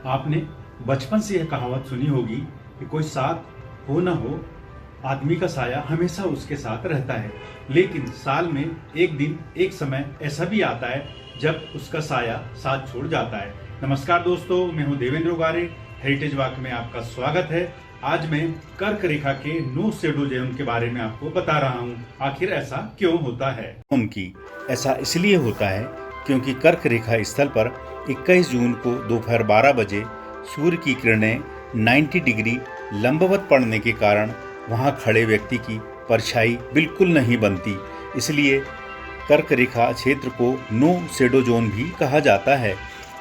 आपने बचपन से यह कहावत सुनी होगी कि कोई साथ हो न हो, आदमी का साया हमेशा उसके साथ रहता है। लेकिन साल में एक दिन एक समय ऐसा भी आता है जब उसका साया साथ छोड़ जाता है। नमस्कार दोस्तों, मैं हूं देवेंद्र उगारे। हेरिटेज वॉक में आपका स्वागत है। आज मैं कर्क रेखा के नो शैडो जोन के बारे में आपको बता रहा हूं। आखिर ऐसा क्यों होता है? उनकी ऐसा इसलिए होता है क्योंकि कर्क रेखा स्थल पर 21 जून को दोपहर 12 बजे सूर्य की किरणें 90 डिग्री लंबवत पड़ने के कारण वहां खड़े व्यक्ति की परछाई बिल्कुल नहीं बनती। इसलिए कर्क रेखा क्षेत्र को नो शैडो जोन भी कहा जाता है।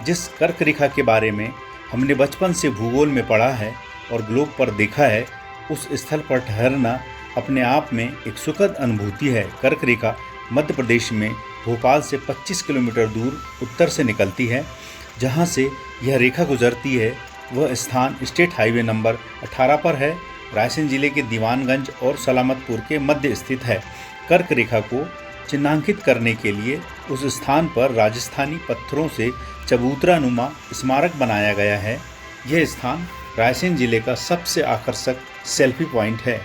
जिस कर्क रेखा के बारे में हमने बचपन से भूगोल में पढ़ा है और ग्लोब पर देखा है, उस स्थल पर ठहरना अपने आप में एक सुखद अनुभूति है। कर्क रेखा मध्य प्रदेश में भोपाल से 25 किलोमीटर दूर उत्तर से निकलती है। जहां से यह रेखा गुजरती है वह स्थान स्टेट हाईवे नंबर 18 पर है। रायसेन जिले के दीवानगंज और सलामतपुर के मध्य स्थित है। कर्क रेखा को चिन्हांकित करने के लिए उस स्थान पर राजस्थानी पत्थरों से चबूतरानुमा स्मारक बनाया गया है। यह स्थान रायसेन जिले का सबसे आकर्षक सेल्फी पॉइंट है।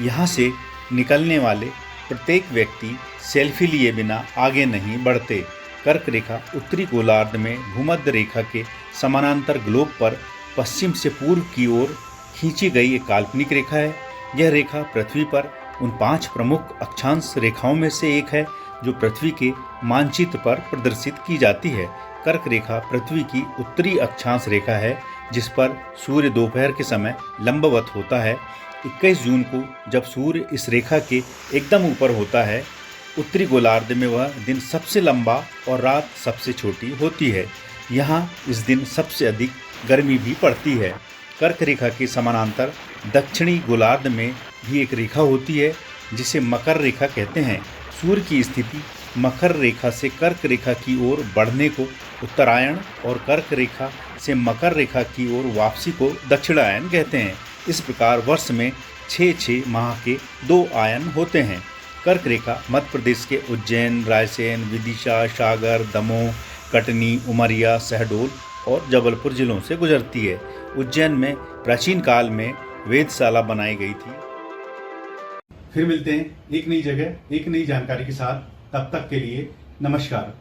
यहाँ से निकलने वाले प्रत्येक व्यक्ति सेल्फी लिए बिना आगे नहीं बढ़ते। कर्क रेखा उत्तरी गोलार्ध में भूमध्य रेखा के समानांतर ग्लोब पर पश्चिम से पूर्व की ओर खींची गई एक काल्पनिक रेखा है। यह रेखा पृथ्वी पर उन 5 प्रमुख अक्षांश रेखाओं में से एक है जो पृथ्वी के मानचित्र पर प्रदर्शित की जाती है। कर्क रेखा पृथ्वी की उत्तरी अक्षांश रेखा है जिस पर सूर्य दोपहर के समय लंबवत होता है। 21 जून को जब सूर्य इस रेखा के एकदम ऊपर होता है, उत्तरी गोलार्ध में वह दिन सबसे लंबा और रात सबसे छोटी होती है। यहाँ इस दिन सबसे अधिक गर्मी भी पड़ती है। कर्क रेखा के समानांतर दक्षिणी गोलार्ध में भी एक रेखा होती है जिसे मकर रेखा कहते हैं। सूर्य की स्थिति मकर रेखा से कर्क रेखा की ओर बढ़ने को उत्तरायण और कर्क रेखा से मकर रेखा की ओर वापसी को दक्षिणायन कहते हैं। इस प्रकार वर्ष में 6 माह के 2 आयन होते हैं। कर्क रेखा मध्य प्रदेश के उज्जैन, रायसेन, विदिशा, सागर, दमोह, कटनी, उमरिया, शहडोल और जबलपुर जिलों से गुजरती है। उज्जैन में प्राचीन काल में वेधशाला बनाई गई थी। फिर मिलते हैं एक नई जगह, एक नई जानकारी के साथ। तब तक के लिए नमस्कार।